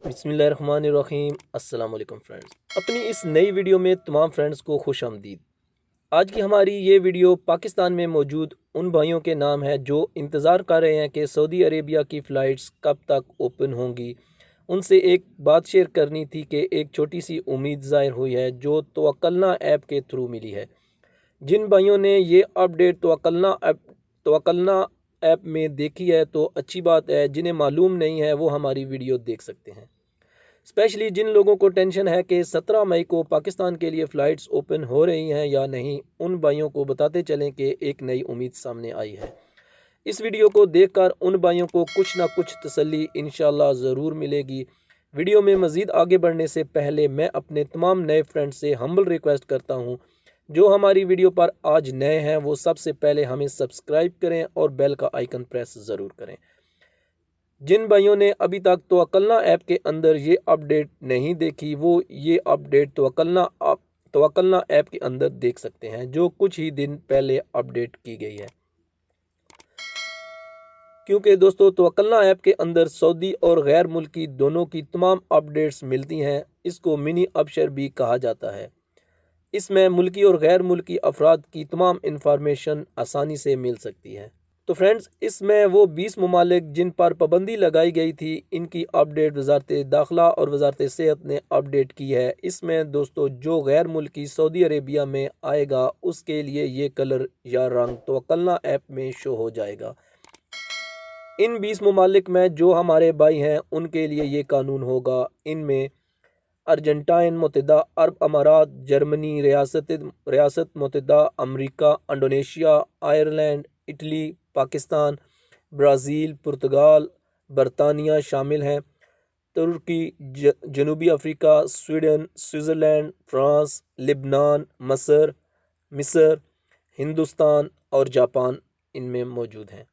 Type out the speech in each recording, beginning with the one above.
بسم اللہ الرحمن الرحیم۔ السلام علیکم فرینڈز، اپنی اس نئی ویڈیو میں تمام فرینڈز کو خوش آمدید۔ آج کی ہماری یہ ویڈیو پاکستان میں موجود ان بھائیوں کے نام ہے جو انتظار کر رہے ہیں کہ سعودی عربیہ کی فلائٹس کب تک اوپن ہوں گی۔ ان سے ایک بات شیئر کرنی تھی کہ ایک چھوٹی سی امید ظاہر ہوئی ہے جو توکلنا ایپ کے تھرو ملی ہے۔ جن بھائیوں نے یہ اپڈیٹ توکلنا ایپ میں دیکھی ہے تو اچھی بات ہے، جنہیں معلوم نہیں ہے وہ ہماری ویڈیو دیکھ سکتے ہیں۔ اسپیشلی جن لوگوں کو ٹینشن ہے کہ 17 مئی کو پاکستان کے لیے فلائٹس اوپن ہو رہی ہیں یا نہیں، ان بھائیوں کو بتاتے چلیں کہ ایک نئی امید سامنے آئی ہے۔ اس ویڈیو کو دیکھ کر ان بھائیوں کو کچھ نہ کچھ تسلی انشاءاللہ ضرور ملے گی۔ ویڈیو میں مزید آگے بڑھنے سے پہلے میں اپنے تمام نئے فرینڈ سے ہمبل ریکویسٹ کرتا ہوں، جو ہماری ویڈیو پر آج نئے ہیں وہ سب سے پہلے ہمیں سبسکرائب کریں اور بیل کا آئیکن پریس ضرور کریں۔ جن بھائیوں نے ابھی تک توکلنا ایپ کے اندر یہ اپڈیٹ نہیں دیکھی وہ یہ اپڈیٹ توکلنا ایپ کے اندر دیکھ سکتے ہیں، جو کچھ ہی دن پہلے اپڈیٹ کی گئی ہے۔ کیونکہ دوستو توکلنا ایپ کے اندر سعودی اور غیر ملکی دونوں کی تمام اپڈیٹس ملتی ہیں۔ اس کو منی ابشر بھی کہا جاتا ہے۔ اس میں ملکی اور غیر ملکی افراد کی تمام انفارمیشن آسانی سے مل سکتی ہے۔ تو فرینڈز، اس میں وہ 20 ممالک جن پر پابندی لگائی گئی تھی ان کی اپڈیٹ وزارت داخلہ اور وزارت صحت نے اپڈیٹ کی ہے۔ اس میں دوستو جو غیر ملکی سعودی عربیہ میں آئے گا اس کے لیے یہ کلر یا رنگ توکلنا ایپ میں شو ہو جائے گا۔ ان 20 ممالک میں جو ہمارے بھائی ہیں ان کے لیے یہ قانون ہوگا۔ ان میں ارجنٹائن، متحدہ عرب امارات، جرمنی، ریاست متحدہ امریکہ، Indonesia, Ireland, Italy, Pakistan, Brazil, Portugal, برطانیہ شامل ہیں۔ ترکی، جنوبی افریقہ، سویڈن، سوئٹزرلینڈ، فرانس، لبنان، مصر، ہندوستان اور جاپان ان میں موجود ہیں۔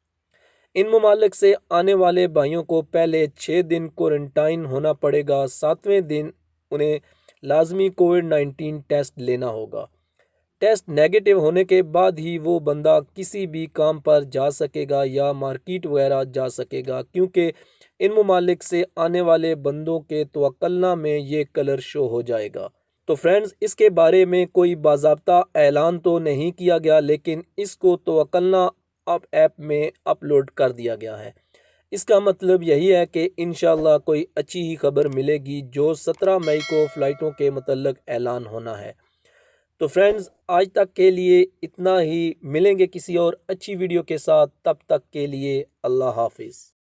ان ممالک سے آنے والے بھائیوں کو پہلے 6 دن کوارنٹائن ہونا پڑے گا۔ 7ویں دن انہیں لازمی کووڈ-19 ٹیسٹ لینا ہوگا۔ ٹیسٹ نیگیٹو ہونے کے بعد ہی وہ بندہ کسی بھی کام پر جا سکے گا یا مارکیٹ وغیرہ جا سکے گا، کیونکہ ان ممالک سے آنے والے بندوں کے توکلنا میں یہ کلر شو ہو جائے گا۔ تو فرینڈز، اس کے بارے میں کوئی باضابطہ اعلان تو نہیں کیا گیا، لیکن اس کو توکلنا ایپ میں اپلوڈ کر دیا گیا ہے۔ اس کا مطلب یہی ہے کہ انشاءاللہ کوئی اچھی ہی خبر ملے گی، جو 17 مئی کو فلائٹوں کے متعلق اعلان ہونا ہے۔ تو فرینڈز، آج تک کے لیے اتنا ہی، ملیں گے کسی اور اچھی ویڈیو کے ساتھ، تب تک کے لیے اللہ حافظ۔